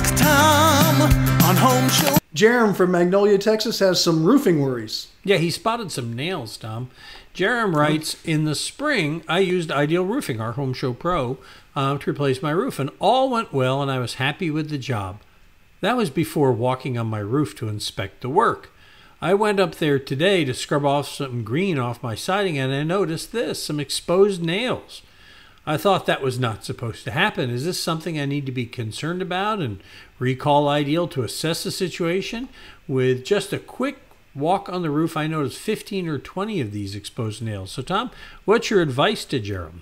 Ask Tom on Home Show. Jerem from Magnolia, Texas has some roofing worries. Yeah, he spotted some nails, Tom. Jerem writes, in the spring, I used Ideal Roofing, our Home Show Pro, to replace my roof, and all went well, and I was happy with the job. That was before walking on my roof to inspect the work. I went up there today to scrub off some green off my siding, and I noticed this, some exposed nails. I thought that was not supposed to happen. Is this something I need to be concerned about and recall Ideal to assess the situation? With just a quick walk on the roof, I noticed 15 or 20 of these exposed nails. So, Tom, what's your advice to Jerem?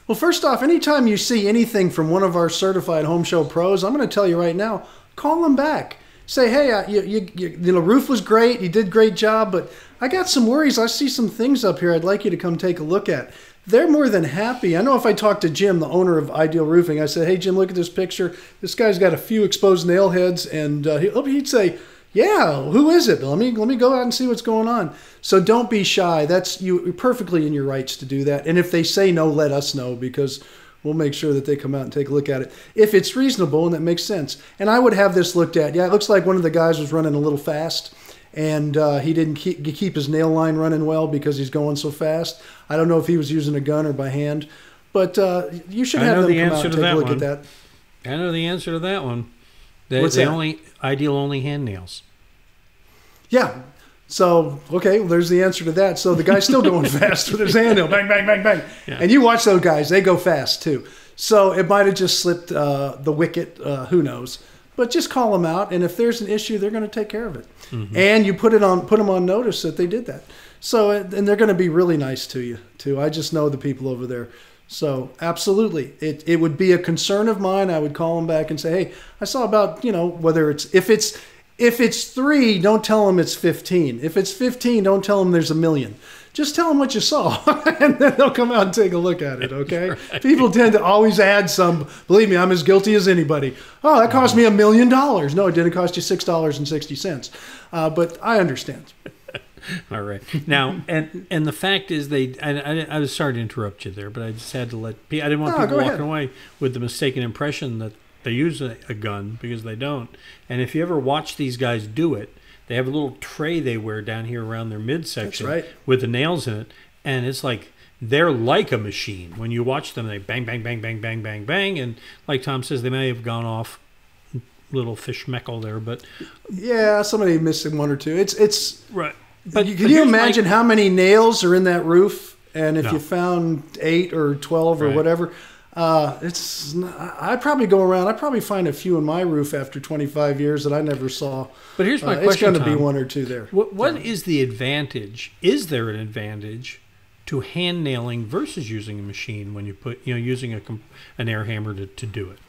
Well, first off, anytime you see anything from one of our certified Home Show pros, I'm going to tell you right now, call them back. Say, hey, you know, roof was great. You did a great job, but I got some worries. I see some things up here I'd like you to come take a look at. They're more than happy. I know if I talked to Jim, the owner of Ideal Roofing, I said, hey, Jim, look at this picture. This guy's got a few exposed nail heads, and he'd say, yeah, who is it? Let me go out and see what's going on. So don't be shy. You're perfectly in your rights to do that. And if they say no, let us know, because we'll make sure that they come out and take a look at it if it's reasonable and that makes sense. And I would have this looked at. Yeah, it looks like one of the guys was running a little fast, and he didn't keep his nail line running well because he's going so fast. I don't know if he was using a gun or by hand, but you should have them come out and take a look at that. I know the answer to that one. What's that? Ideal only hand nails. Yeah. So, okay, well, there's the answer to that. So the guy's still going fast with his hand nail. Bang, bang, bang, bang. Yeah. And you watch those guys. They go fast, too. So it might have just slipped the wicket. Who knows? But just call them out. And if there's an issue, they're going to take care of it. Mm-hmm. And you put them on notice that they did that. So, and they're going to be really nice to you, too. I just know the people over there. So absolutely, it would be a concern of mine. I would call them back and say, hey, I saw about, whether if it's 3, don't tell them it's 15. If it's 15, don't tell them there's 1 million. Just tell them what you saw, and then they'll come out and take a look at it, okay? Right. People tend to always add some. Believe me, I'm as guilty as anybody. Oh, that cost me $1 million. No, it didn't cost you $6.60. But I understand. All right. Now, and the fact is, I was sorry to interrupt you there, but I just had to I didn't want people walking away with the mistaken impression that they use a gun, because they don't. And if you ever watch these guys do it, they have a little tray they wear down here around their midsection with the nails in it, and it's like they're like a machine. When you watch them, they bang, bang, bang, bang, bang, bang, bang, and like Tom says, they may have gone off little fishmeckle there, but yeah, somebody missing one or two. It's right. But can you imagine how many nails are in that roof? And if you found 8 or 12 or whatever. I'd probably go around. I'd probably find a few in my roof after 25 years that I never saw. But here's my question, it's going to be Tom. 1 or 2 there. What is the advantage? Is there an advantage to hand nailing versus using a machine when you using an air hammer to do it?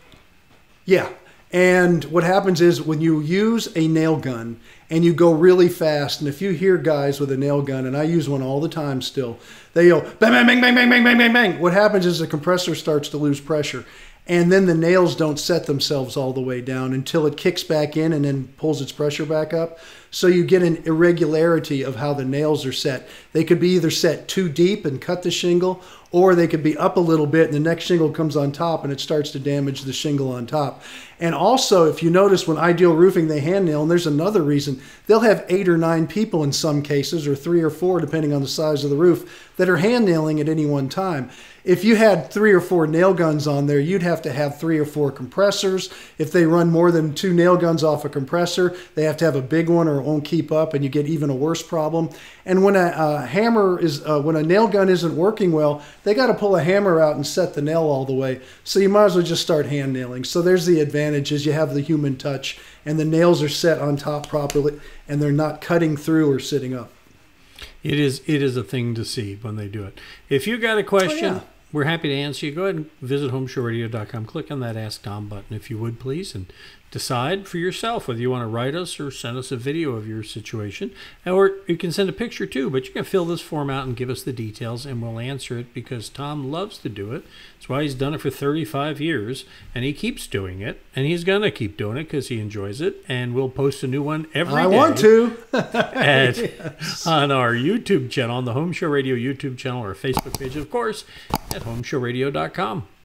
Yeah. And what happens is when you use a nail gun and you go really fast, and if you hear guys with a nail gun, and I use one all the time still, they go bang, bang, bang, bang, bang, bang, bang, bang, bang. What happens is the compressor starts to lose pressure, and then the nails don't set themselves all the way down until it kicks back in and then pulls its pressure back up. So you get an irregularity of how the nails are set. They could be either set too deep and cut the shingle, or they could be up a little bit and the next shingle comes on top and it starts to damage the shingle on top. And also, if you notice when Ideal Roofing, they hand nail, and there's another reason, they'll have 8 or 9 people in some cases, or 3 or 4, depending on the size of the roof, that are hand nailing at any one time. If you had 3 or 4 nail guns on there, you'd have to have 3 or 4 compressors. If they run more than 2 nail guns off a compressor, they have to have a big one or it won't keep up, and you get even a worse problem. And when when a nail gun isn't working well, they got to pull a hammer out and set the nail all the way. So you might as well just start hand nailing. So there's the advantage, is you have the human touch, and the nails are set on top properly, and they're not cutting through or sitting up. It is a thing to see when they do it. If you got a question, we're happy to answer you. Go ahead and visit HomeShowRadio.com. Click on that Ask Tom button, if you would, please, and decide for yourself whether you want to write us or send us a video of your situation. Or you can send a picture too, but you can fill this form out and give us the details, and we'll answer it, because Tom loves to do it. That's why he's done it for 35 years, and he keeps doing it, and he's going to keep doing it because he enjoys it, and we'll post a new one every day. I want to. On our YouTube channel, on the Home Show Radio YouTube channel, or Facebook page, of course, at HomeShowRadio.com.